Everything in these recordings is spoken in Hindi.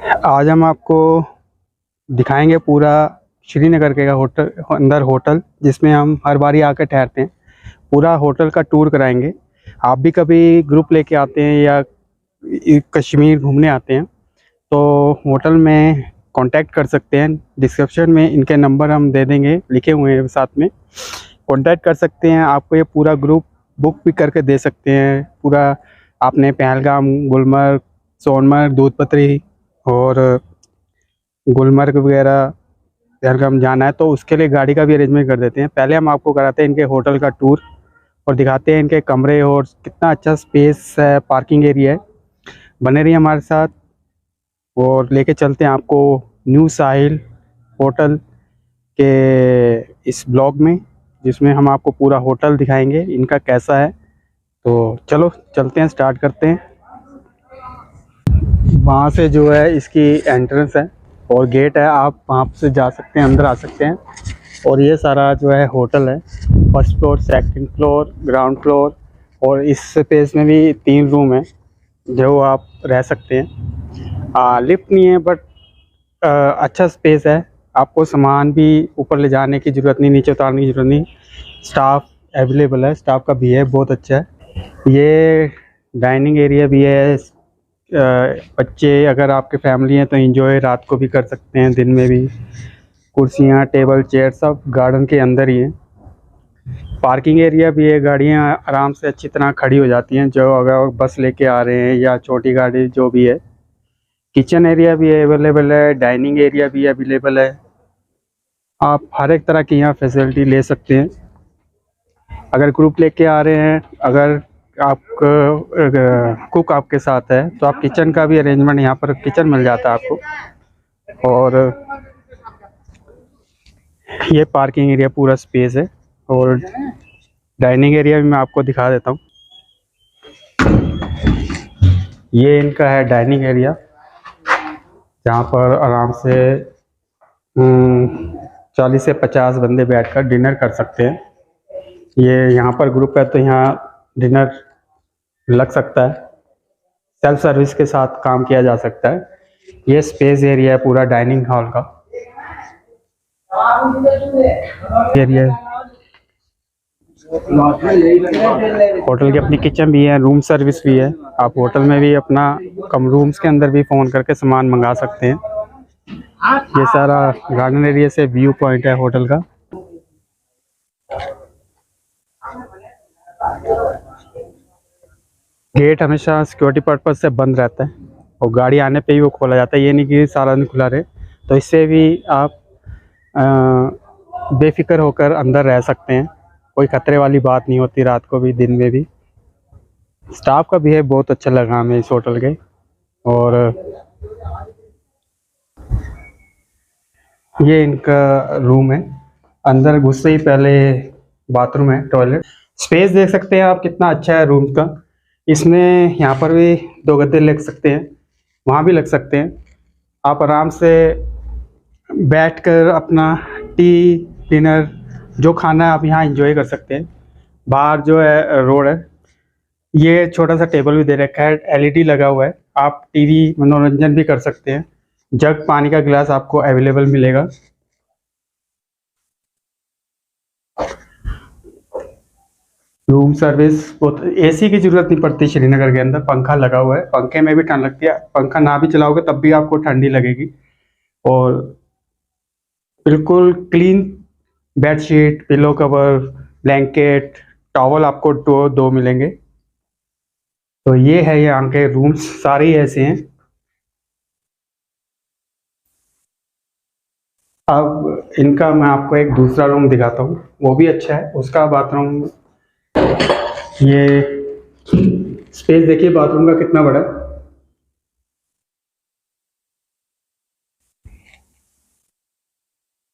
आज हम आपको दिखाएंगे पूरा श्रीनगर के होटल अंदर होटल जिसमें हम हर बारी आकर ठहरते हैं। पूरा होटल का टूर कराएंगे। आप भी कभी ग्रुप लेके आते हैं या कश्मीर घूमने आते हैं तो होटल में कांटेक्ट कर सकते हैं। डिस्क्रिप्शन में इनके नंबर हम दे देंगे, लिखे हुए हैं साथ में, कांटेक्ट कर सकते हैं। आपको ये पूरा ग्रुप बुक भी करके दे सकते हैं। पूरा आपने पहलगाम, गुलमर्ग, सोनमर्ग, दूध पत्री और गुलमर्ग वगैरह पहलगाम जाना है तो उसके लिए गाड़ी का भी अरेंजमेंट कर देते हैं। पहले हम आपको कराते हैं इनके होटल का टूर और दिखाते हैं इनके कमरे और कितना अच्छा स्पेस है, पार्किंग एरिया है। बने रहिए हमारे साथ और लेके चलते हैं आपको न्यू साहिल होटल के इस ब्लॉग में, जिसमें हम आपको पूरा होटल दिखाएंगे इनका कैसा है। तो चलो चलते हैं, स्टार्ट करते हैं। वहाँ से जो है इसकी एंट्रेंस है और गेट है, आप वहाँ से जा सकते हैं, अंदर आ सकते हैं। और ये सारा जो है होटल है, first floor, second floor, ground floor, और इस स्पेस में भी 3 रूम है जो आप रह सकते हैं। लिफ्ट नहीं है बट अच्छा स्पेस है। आपको सामान भी ऊपर ले जाने की ज़रूरत नहीं, नीचे उतारने की ज़रूरत नहीं। स्टाफ अवेलेबल है, स्टाफ का बिहेव बहुत अच्छा है। ये डाइनिंग एरिया भी है। बच्चे अगर आपके फैमिली हैं तो एंजॉय रात को भी कर सकते हैं, दिन में भी। कुर्सियाँ, टेबल, चेयर सब गार्डन के अंदर ही हैं। पार्किंग एरिया भी है, गाड़ियाँ आराम से अच्छी तरह खड़ी हो जाती हैं जो अगर बस लेके आ रहे हैं या छोटी गाड़ी जो भी है। किचन एरिया भी अवेलेबल है, डाइनिंग एरिया भी अवेलेबल है। आप हर एक तरह की यहाँ फैसिलिटी ले सकते हैं। अगर ग्रुप लेके आ रहे हैं, अगर आप कुक आपके साथ है तो आप किचन का भी अरेंजमेंट, यहाँ पर किचन मिल जाता है आपको। और ये पार्किंग एरिया पूरा स्पेस है और डाइनिंग एरिया भी मैं आपको दिखा देता हूँ। ये इनका है डाइनिंग एरिया जहाँ पर आराम से 40 से 50 बंदे बैठकर डिनर कर सकते हैं। ये यहाँ पर ग्रुप है तो यहाँ डिनर लग सकता है। सेल्फ सर्विस के साथ काम किया जा सकता है। ये स्पेस एरिया है पूरा डाइनिंग हॉल का एरिया है। होटल की अपनी किचन भी है, रूम सर्विस भी है। आप होटल में भी अपना कम रूम्स के अंदर भी फ़ोन करके सामान मंगा सकते हैं। ये सारा गार्डन एरिया से व्यू पॉइंट है होटल का। गेट हमेशा सिक्योरिटी पर्पज से बंद रहता है और गाड़ी आने पे ही वो खोला जाता है। ये नहीं कि सारा दिन खुला रहे, तो इससे भी आप बेफिक्र होकर अंदर रह सकते हैं। कोई खतरे वाली बात नहीं होती, रात को भी दिन में भी। स्टाफ का बिहेव बहुत अच्छा लगा हमें इस होटल के। और ये इनका रूम है, अंदर घुसते ही पहले बाथरूम है, टॉयलेट। स्पेस देख सकते हैं आप कितना अच्छा है रूम का। इसमें यहाँ पर भी 2 गद्दे लग सकते हैं, वहाँ भी लग सकते हैं। आप आराम से बैठकर अपना टी, डिनर, जो खाना है आप यहाँ एंजॉय कर सकते हैं। बाहर जो है रोड है, ये छोटा सा टेबल भी दे रखा है, एलईडी लगा हुआ है। आप टीवी मनोरंजन भी कर सकते हैं। जग पानी का गिलास आपको अवेलेबल मिलेगा। रूम सर्विस, एसी की जरूरत नहीं पड़ती श्रीनगर के अंदर, पंखा लगा हुआ है। पंखे में भी ठंड लगती है, पंखा ना भी चलाओगे तब भी आपको ठंडी लगेगी। और बिल्कुल clean bedsheet, pillow cover, blanket, towel आपको दो मिलेंगे। तो ये है यहाँ के रूम्स, सारे ही ऐसे हैं। अब इनका मैं आपको एक दूसरा रूम दिखाता हूँ, वो भी अच्छा है। उसका बाथरूम, ये स्पेस देखिए बाथरूम का कितना बड़ा है।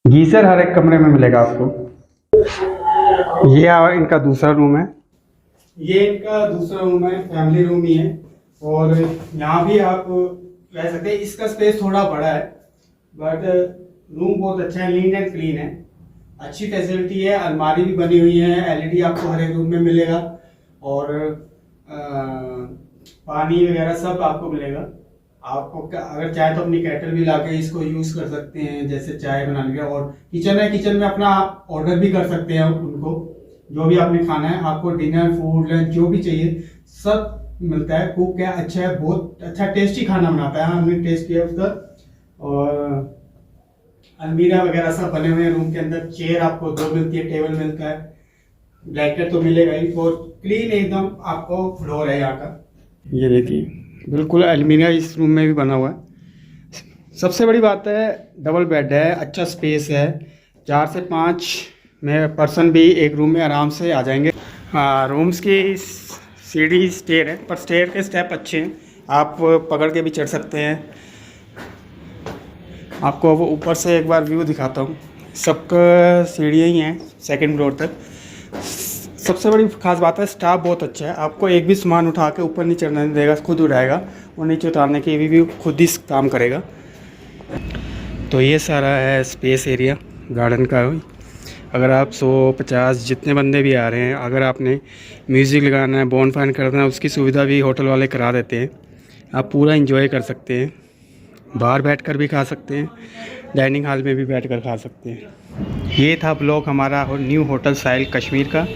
गीजर हर एक कमरे में मिलेगा आपको। ये इनका दूसरा रूम है। ये इनका दूसरा रूम है, फैमिली रूम ही है। और यहाँ भी आप रह सकते हैं। इसका स्पेस थोड़ा बड़ा है बट रूम बहुत अच्छा है, लीन एंड क्लीन है, अच्छी फैसिलिटी है। अलमारी भी बनी हुई है, एलईडी आपको हर एक रूम में मिलेगा। और पानी वगैरह सब आपको मिलेगा। आपको अगर चाहे तो अपनी केटल भी लाके इसको यूज़ कर सकते हैं, जैसे चाय बनाने का। और किचन है, किचन में अपना आप ऑर्डर भी कर सकते हैं उनको, जो भी आपने खाना है, आपको डिनर फूड लंच जो भी चाहिए सब मिलता है। कुक है अच्छा है, बहुत अच्छा टेस्टी खाना बनाता है, हमने टेस्ट किया उसका। और अलमीरा वगैरह सब बने हुए हैं रूम के अंदर। चेयर आपको 2 मिलती है, टेबल मिलता है, ब्लैंकेट तो मिलेगा ही। और क्लीन एकदम आपको फ्लोर है यहाँ का। ये देखिए बिल्कुल अलमीरा इस रूम में भी बना हुआ है। सबसे बड़ी बात है डबल बेड है, अच्छा स्पेस है, 4 से 5 में पर्सन भी एक रूम में आराम से आ जाएंगे। हाँ, रूम्स की सीढ़ी स्टेयर है, पर स्टेयर के स्टेप अच्छे हैं, आप पकड़ के भी चढ़ सकते हैं। आपको वो ऊपर से एक बार व्यू दिखाता हूँ। सबका सीढ़ियाँ ही हैं सेकंड फ्लोर तक। सबसे बड़ी खास बात है स्टाफ बहुत अच्छा है, आपको एक भी सामान उठा के ऊपर नहीं चढ़ने देगा, खुद उठाएगा और नीचे उतारने की भी खुद ही काम करेगा। तो ये सारा है स्पेस एरिया गार्डन का। अगर आप 100-50 जितने बंदे भी आ रहे हैं, अगर आपने म्यूज़िक लगाना है, बॉन फायर करना है, उसकी सुविधा भी होटल वाले करा देते हैं। आप पूरा एंजॉय कर सकते हैं, बाहर बैठकर भी खा सकते हैं, डाइनिंग हॉल में भी बैठकर खा सकते हैं। ये था ब्लॉग हमारा न्यू होटल साहिल कश्मीर का।